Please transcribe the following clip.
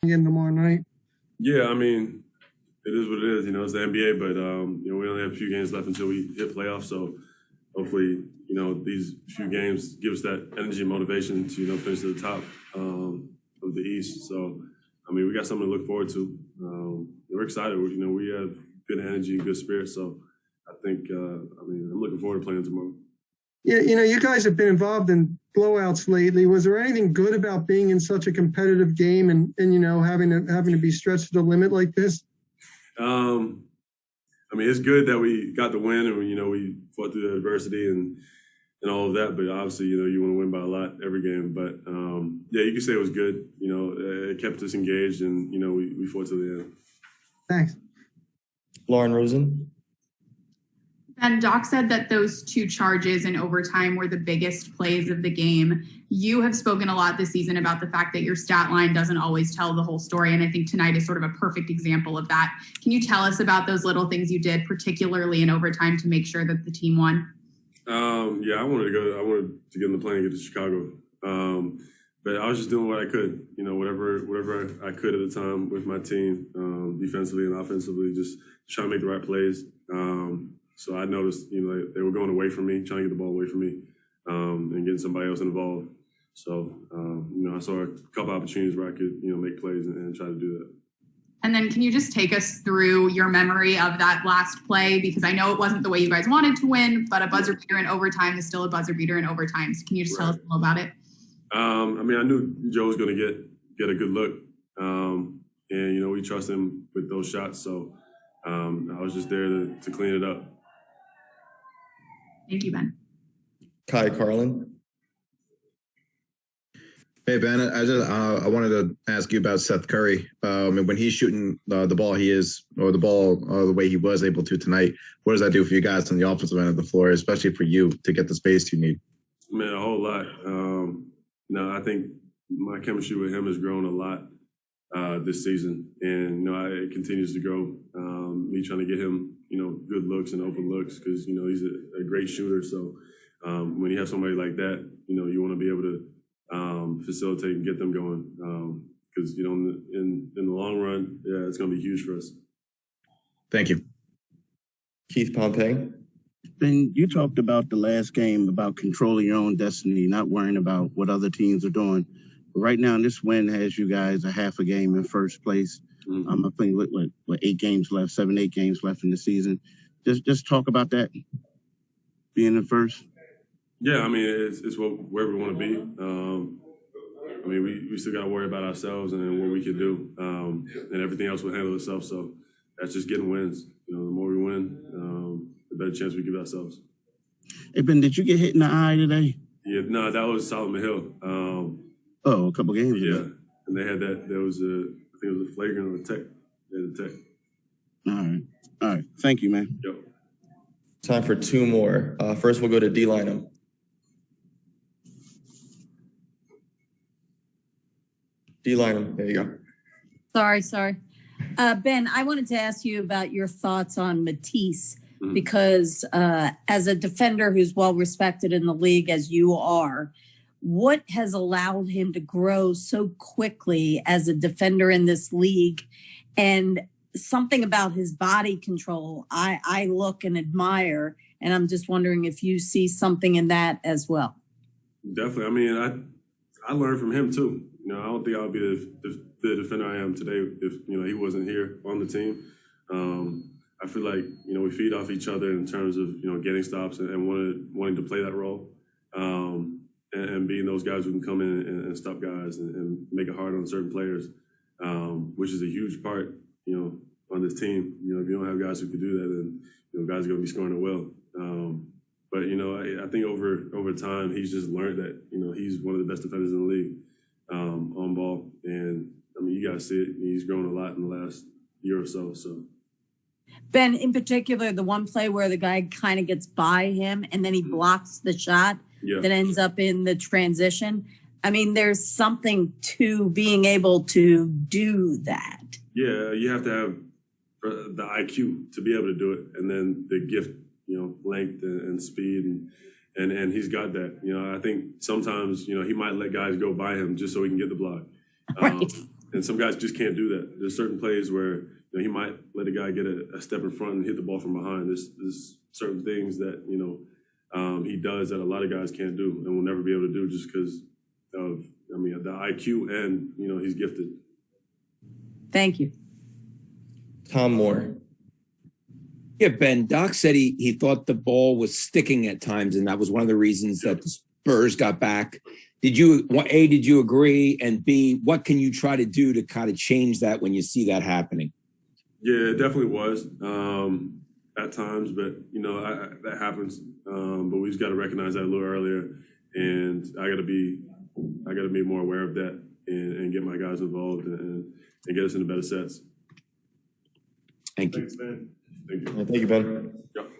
again tomorrow night? Yeah, I mean, it is what it is. It's the NBA, but we only have a few games left until we hit playoffs. So hopefully, these few games give us that energy and motivation to finish at the top of the East. So I mean, we got something to look forward to. We're excited. We have good energy, good spirit. So I think I'm looking forward to playing tomorrow. Yeah, you guys have been involved in blowouts lately. Was there anything good about being in such a competitive game and having to be stretched to the limit like this? It's good that we got the win and we fought through the adversity and all of that. But obviously, you want to win by a lot every game. But yeah, you can say it was good. It kept us engaged and we fought to the end. Thanks. Lauren Rosen. And Doc said that those two charges in overtime were the biggest plays of the game. You have spoken a lot this season about the fact that your stat line doesn't always tell the whole story, and I think tonight is sort of a perfect example of that. Can you tell us about those little things you did, particularly in overtime, to make sure that the team won? Yeah, I wanted to get in the plane and get to Chicago. But I was just doing what I could, whatever I could at the time with my team, defensively and offensively, just trying to make the right plays. So I noticed, they were going away from me, trying to get the ball away from me, and getting somebody else involved. So, I saw a couple opportunities where I could, make plays and try to do that. And then can you just take us through your memory of that last play? Because I know it wasn't the way you guys wanted to win, but a buzzer beater in overtime is still a buzzer beater in overtime. So can you just tell us a little about it? I knew Joe was going to get a good look. And, we trust him with those shots. So I was just there to clean it up. Thank you, Ben. Kai Carlin. Hey, Ben, I wanted to ask you about Seth Curry. When he's shooting the ball the way he was able to tonight, what does that do for you guys on the offensive end of the floor, especially for you to get the space you need? Man, a whole lot. I think my chemistry with him has grown a lot this season, and it continues to grow. Me trying to get him, good looks and open looks because he's a great shooter. So when you have somebody like that, you want to be able to facilitate and get them going because in the long run, yeah, it's going to be huge for us. Thank you. Keith Pompey. Ben, you talked about the last game about controlling your own destiny, not worrying about what other teams are doing. But right now, this win has you guys a half a game in first place. Mm-hmm. I think with 8 games left, 7-8 games left in the season. Just talk about that, being in first. Yeah, it's where we want to be. We still got to worry about ourselves and what we can do, and everything else will handle itself. So that's just getting wins. The more we win, the better chance we give ourselves. Hey, Ben, did you get hit in the eye today? Yeah, no, that was Solomon Hill. A couple games ago. Yeah, and they had that. There was I think it was a flagrant or a tech. They had a tech. All right. Thank you, man. Yep. Time for 2 more. First, we'll go to D Lineham. D Lineham, there you go. Sorry. Ben, I wanted to ask you about your thoughts on Matisse, because as a defender who's well respected in the league as you are, what has allowed him to grow so quickly as a defender in this league? And something about his body control, I look and admire, and I'm just wondering if you see something in that as well. Definitely. I learned from him too. I don't think I would be the defender I am today if he wasn't here on the team. I feel like we feed off each other in terms of getting stops and wanting to play that role, and being those guys who can come in and stop guys and make it hard on certain players, which is a huge part on this team. If you don't have guys who can do that, then guys are going to be scoring it well. But I think over time he's just learned that he's one of the best defenders in the league on ball, and you guys see it. He's grown a lot in the last year or so. So Ben, in particular, the one play where the guy kind of gets by him and then he blocks the shot that ends up in the transition. There's something to being able to do that. Yeah, you have to have the IQ to be able to do it, and then the gift, length and speed, and he's got that. I think sometimes he might let guys go by him just so he can get the block. Right. And some guys just can't do that. There's certain plays where he might let a guy get a step in front and hit the ball from behind. There's certain things that he does that a lot of guys can't do and will never be able to do just because of the IQ and he's gifted. Thank you. Tom Moore. Yeah, Ben, Doc said he thought the ball was sticking at times, and that was one of the reasons that the Spurs got back. Did you agree? And B, what can you try to do to kind of change that when you see that happening? Yeah, it definitely was at times, but that happens. But we just got to recognize that a little earlier, and I got to be more aware of that and get my guys involved and get us into better sets. Thank you. Thanks, man. Thank you. Thank you, Ben. Yep.